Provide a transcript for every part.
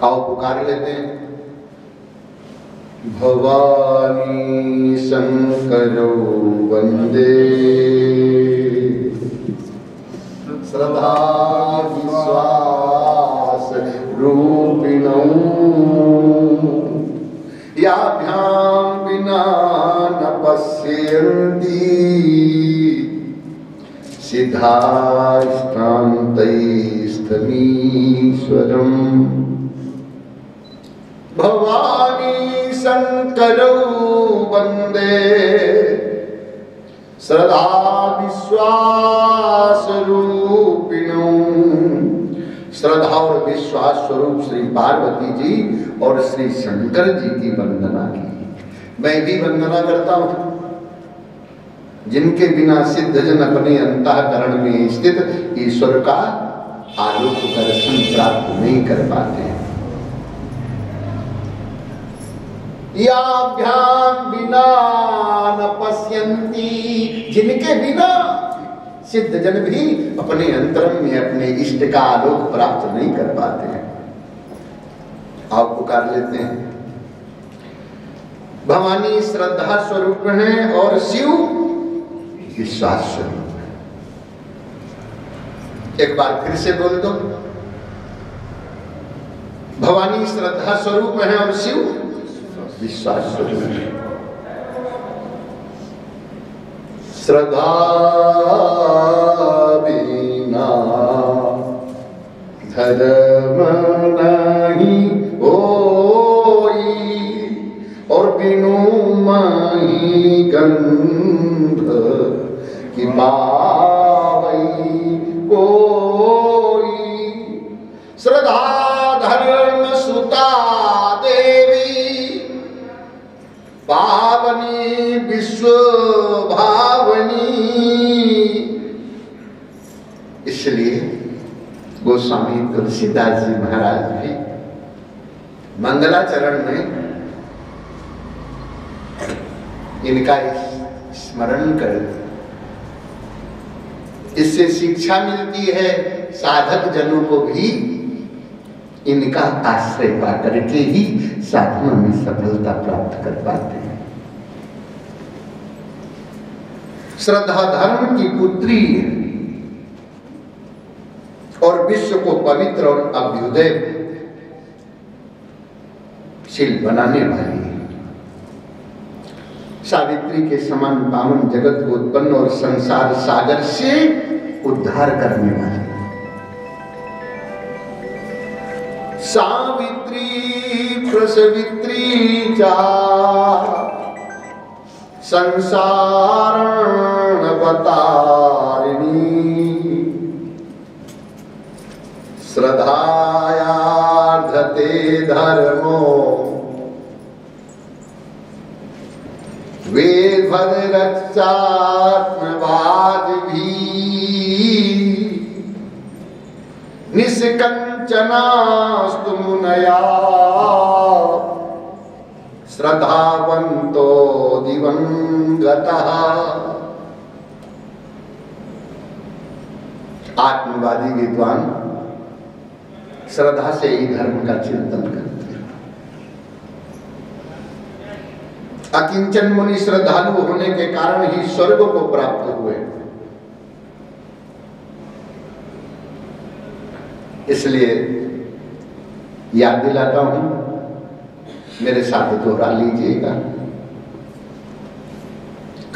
आओ पुकार लेते हैं। भवानी शंकरो वंदे श्रद्धा विश्वास रूपिणौ याभ्यां विना न पश्यन्ति सिद्धाष्टान्तैस्तमीश्वरम्। भवानी शंकरौ वंदे श्रद्धा विश्वास रूपिणौ। श्रद्धा और विश्वास स्वरूप श्री पार्वती जी और श्री शंकर जी की वंदना की। मैं भी वंदना करता हूं। जिनके बिना सिद्धजन अपने अंतःकरण में स्थित ईश्वर का आलोक दर्शन प्राप्त नहीं कर पाते हैं। याभ्यां बिना न पश्यन्ति, जिनके बिना सिद्धजन भी अपने अंतरम में अपने इष्ट का आलोक प्राप्त नहीं कर पाते हैं। आप पुकार लेते हैं। भवानी श्रद्धा स्वरूप है और शिव विश्वास स्वरूप है। एक बार फिर से बोल दो। भवानी श्रद्धा स्वरूप है और शिव विश्वास स्वरूप है। श्रद्धा बिना धर्म नहीं होई और बिनु माही गंध की पावई कोई। श्रद्धा धर्म सुता देवी पावनी विश्व भावनी। इसलिए गोस्वामी तुलसीदास जी महाराज भी मंगलाचरण में इनका स्मरण करते। इससे शिक्षा मिलती है साधक जनों को भी इनका आश्रय पा करके ही साधना में सफलता प्राप्त कर पाते हैं। श्रद्धा धर्म की पुत्री है और विश्व को पवित्र और अभ्युदयशील बनाने वाली है। सावित्री के समान पावन जगत को उत्पन्न और संसार सागर से उद्धार करने वाली। सावित्री प्रसवित्री चा संसारणवतारिणी। श्रद्धायार्धते धर्मो वेद रक्षात्मवाद भी। निष्कंचनास्तु मुनया श्रद्धावंतो दिवंगतः। आत्मवादी विद्वान श्रद्धा से ही धर्म का चिंतन करते हैं। अकिंचन मुनि श्रद्धालु होने के कारण ही स्वर्ग को प्राप्त हुए। इसलिए याद दिलाता हूं, मेरे साथ दोहरा लीजिएगा।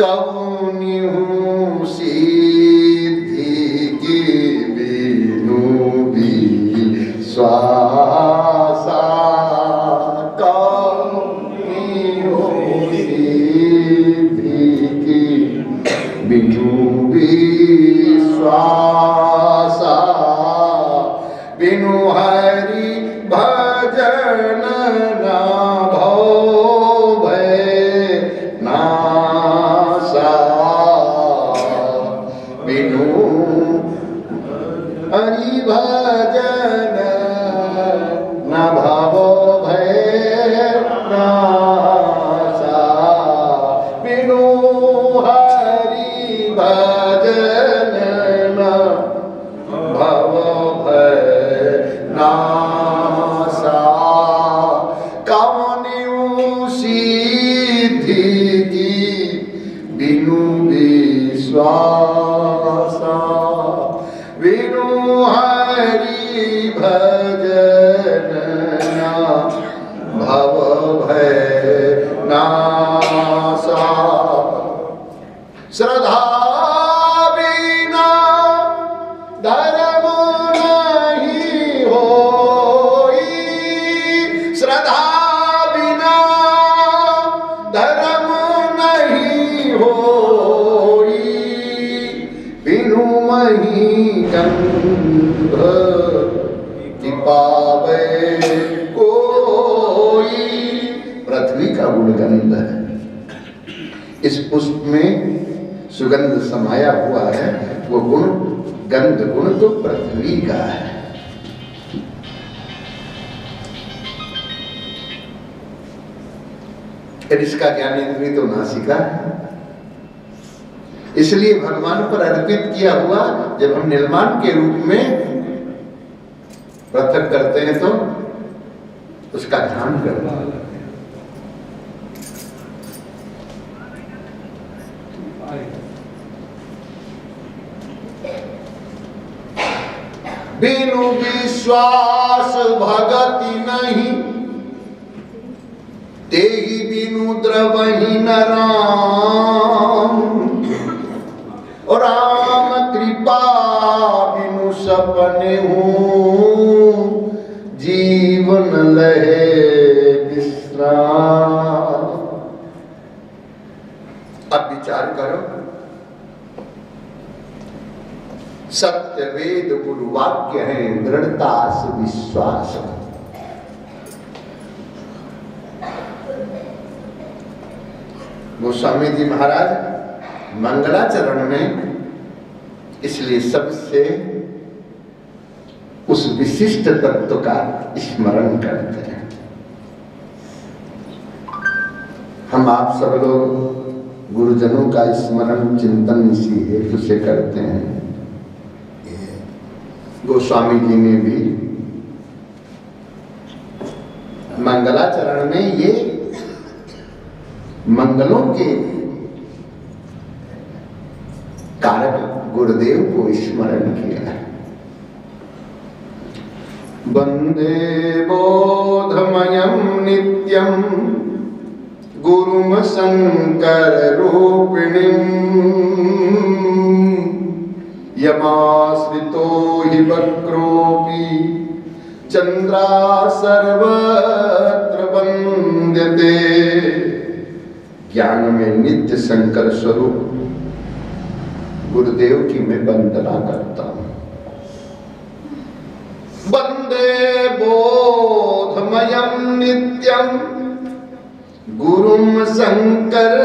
कौनिहूं सिद्धि की बिनु विश्वासा। कौनिहूं सिद्धि की बिनु विश्वासा। बिनु हरि भजन ना भव भय नासा। बिनु हरि भजन ना भव भय नासा। बिनु हरि भजन ना भव भय नासा। जनना भव भय नासा। श्रद्धा बिना धर्म नहीं होई, श्रद्धा बिना धर्म नहीं होई, बिनु मही गंध की पावे कोई। पृथ्वी का गुणगंध है, इस पुष्प में सुगंध समाया हुआ है, वो गुण गंध गुण तो पृथ्वी का है। फिर इसका ज्ञानेंद्रिय तो नासिका है, इसलिए भगवान पर अर्पित किया हुआ जब हम निर्माण के रूप में पृथक करते हैं तो उसका ध्यान करना। बिनु विश्वास भगति नहीं, तेहि बिनु द्रवहि न राम। और राम कृपा बिनु सपने हूँ, जीवन लहे विश्राम। अब विचार करो, सत्य वेद गुरु वाक्य है, दृढ़ता से विश्वास। गोस्वामी जी महाराज मंगलाचरण में इसलिए सबसे उस विशिष्ट तत्व का स्मरण करते हैं। हम आप सब लोग गुरुजनों का स्मरण चिंतन इसी हेतु से करते हैं। गोस्वामी जी ने भी मंगलाचरण में ये मंगलों के कारक गुरुदेव को स्मरण किया है। वंदे बोधमयं नित्यं गुरुं शंकर रूपिणीं, यमाश्रितो हि वक्रोऽपि चंद्रा सर्वत्र वंद्यते। ज्ञान में नित्य शंकर स्वरूप गुरुदेव की मैं वंदना करता हूं। वंदे बोधमयं नित्यं गुरुं शंकर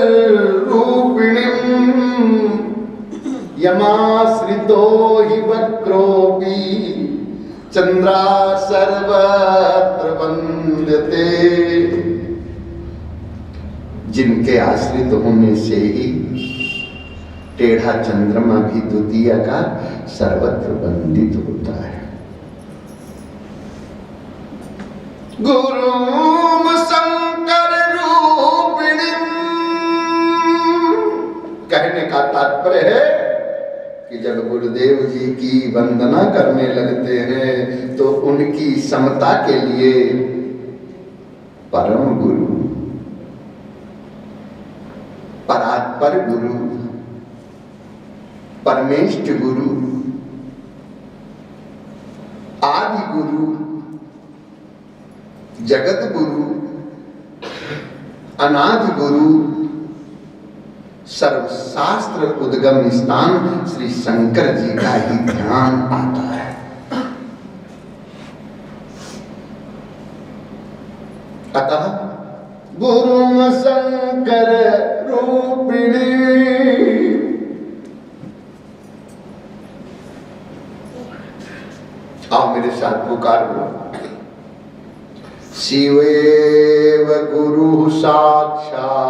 रूपिणीं, यमाश्रितो हि वक्रोऽपि चंद्रा सर्वत्र वंद्यते। जिनके आश्रित होने से ही टेढ़ा चंद्रमा भी द्वितीय का सर्वत्र वंदित होता है। गुरुं शंकर रूपिणीं, कहने का तात्पर्य है कि जब गुरुदेव जी की वंदना करने लगते हैं तो उनकी समता के लिए परम गुरु, परात्पर गुरु, परमेष्ठ गुरु, आदि गुरु, जगत गुरु, अनादि गुरु, सर्वशास्त्र उद्गम स्थान श्री शंकर जी का ही ध्यान आता है। अतः गुरुं शंकर रूपिणी, आओ मेरे साथ पुकारो। शिवेव गुरु साक्षात्,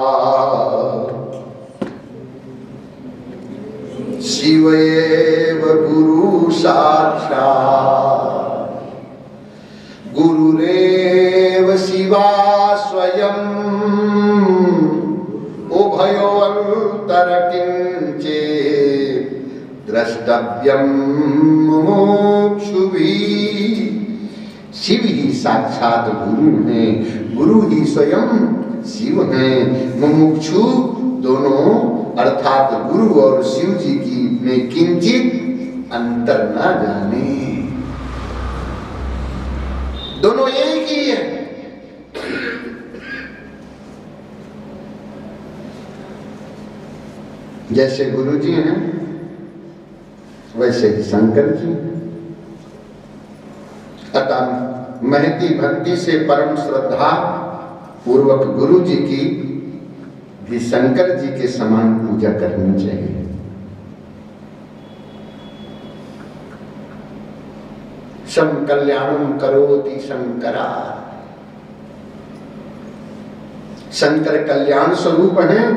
शिवेव गुरु साक्षात्, गुरुरेव शिवा स्वयं, उभयो अंतर किंचित् द्रष्टव्यं मुमुक्षुभिः। शिव ही साक्षात गुरु हैं, गुरु ही स्वयं शिव हैं। मुमुक्षु दोनों अर्थात गुरु और शिव जी की में किंचित अंतर न जाने, दोनों एक ही है। जैसे गुरु जी हैं वैसे ही शंकर जी। अतः महती भक्ति से परम श्रद्धा पूर्वक गुरु जी की भी शंकर जी के समान पूजा करनी चाहिए। शं कल्याणम करोति शंकरा, शंकर कल्याण स्वरूप हैं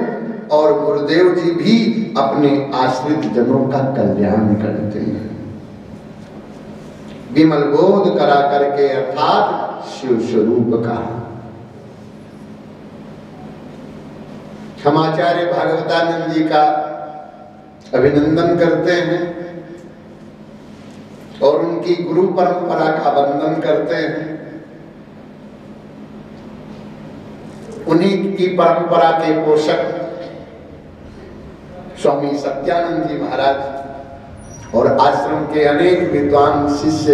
और गुरुदेव जी भी अपने आश्रित जनों का कल्याण करते हैं। विमल बोध करा करके अर्थात शिव स्वरूप का। हम आचार्य भागवतानंद जी का अभिनंदन करते हैं और उनकी गुरु परंपरा का वंदन करते हैं। उन्हीं की परंपरा के पोषक स्वामी सत्यानंद जी महाराज और आश्रम के अनेक विद्वान शिष्य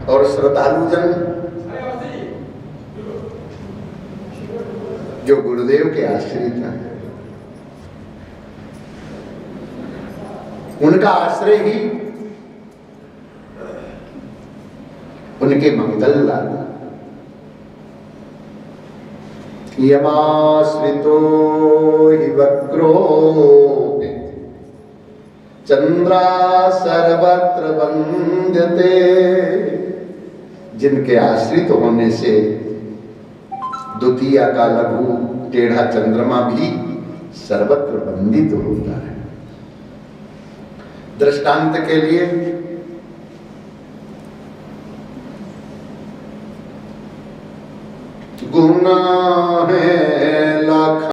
और श्रद्धालुजन जो गुरुदेव के आश्रित हैं, उनका आश्रय ही उनके मंगल लाल। यमाश्रितो हि वक्रो चंद्रा सर्वत्र वंद्यते, जिनके आश्रित होने से द्वितीया का लघु टेढ़ा चंद्रमा भी सर्वत्र वंदित होता है। दृष्टांत के लिए गुना